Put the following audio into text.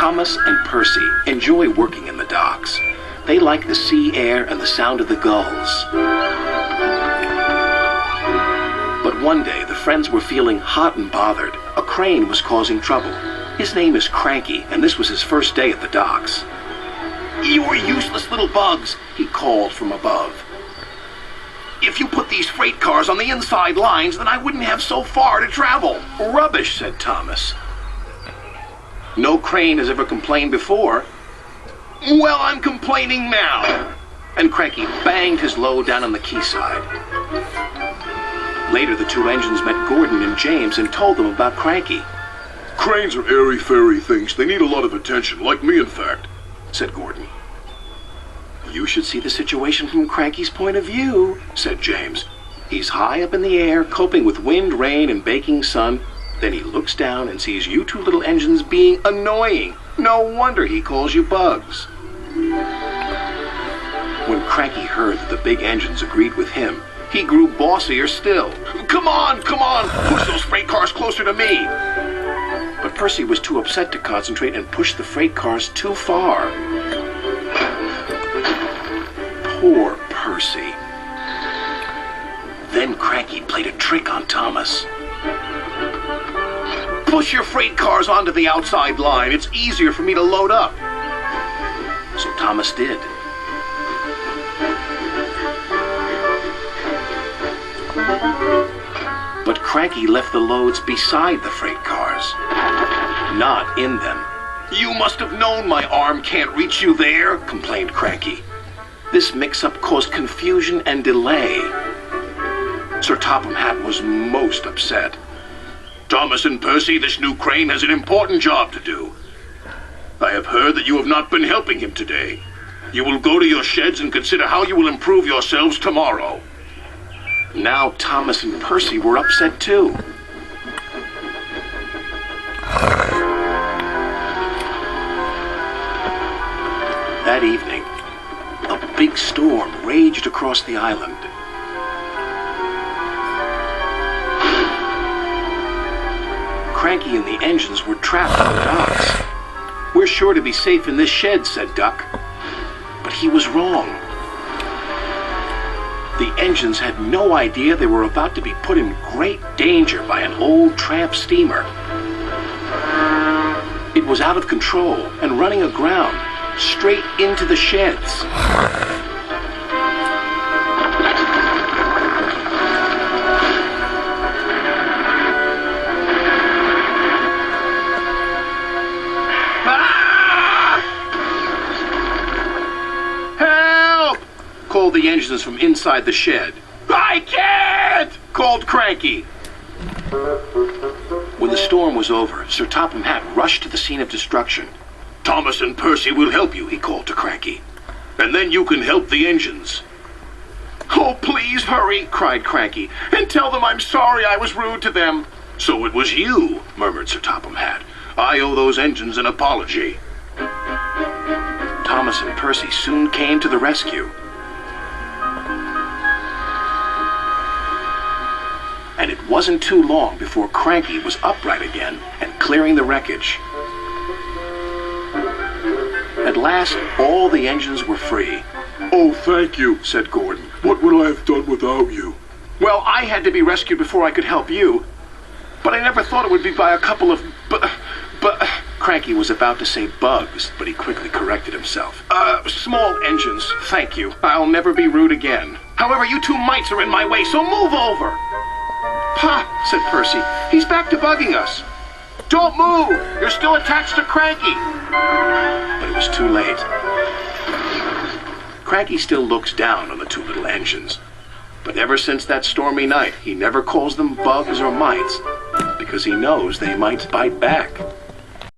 Thomas and Percy enjoy working in the docks. They like the sea air and the sound of the gulls. But one day, the friends were feeling hot and bothered. A crane was causing trouble. His name is Cranky, and this was his first day at the docks. "You useless little bugs," he called from above. "If you put these freight cars on the inside lines, then I wouldn't have so far to travel." "Rubbish," said Thomas. "No crane has ever complained before." "Well, I'm complaining now." And Cranky banged his load down on the quayside. Later, the two engines met Gordon and James and told them about Cranky. "Cranes are airy-fairy things. They need a lot of attention, like me, in fact," said Gordon. "You should see the situation from Cranky's point of view," said James. "He's high up in the air, coping with wind, rain, and baking sun. Then he looks down and sees you two little engines being annoying. No wonder he calls you bugs." When Cranky heard that the big engines agreed with him, he grew bossier still. Come on, push those freight cars closer to me." But Percy was too upset to concentrate and pushed the freight cars too far. Poor Percy. Then Cranky played a trick on Thomas. "Push your freight cars onto the outside line. It's easier for me to load up." So Thomas did. But Cranky left the loads beside the freight cars, not in them. "You must have known my arm can't reach you there," complained Cranky. This mix-up caused confusion and delay. Sir Topham Hatt was most upset. "Thomas and Percy, this new crane has an important job to do. I have heard that you have not been helping him today. You will go to your sheds and consider how you will improve yourselves tomorrow." Now Thomas and Percy were upset too. That evening, a big storm raged across the island. Cranky and the engines were trapped on the docks. "We're sure to be safe in this shed," said Duck. But he was wrong. The engines had no idea they were about to be put in great danger by an old tramp steamer. It was out of control and running aground, straight into the sheds. Called the engines from inside the shed. "I can't!" called Cranky. When the storm was over, Sir Topham Hatt rushed to the scene of destruction. "Thomas and Percy will help you," he called to Cranky. "And then you can help the engines." "Oh, please hurry," cried Cranky, "and tell them I'm sorry I was rude to them." "So it was you," murmured Sir Topham Hatt. "I owe those engines an apology." Thomas and Percy soon came to the rescue. And it wasn't too long before Cranky was upright again and clearing the wreckage. At last, all the engines were free. "Oh, thank you," said Gordon. "What would I have done without you?" "Well, I had to be rescued before I could help you. But I never thought it would be by a couple of Cranky was about to say bugs, but he quickly corrected himself. Small engines, thank you. I'll never be rude again. However, you two mites are in my way, so move over." "Pa," said Percy, "he's back to bugging us." "Don't move! You're still attached to Cranky." But it was too late. Cranky still looks down on the two little engines. But ever since that stormy night, he never calls them bugs or mites, because he knows they might bite back.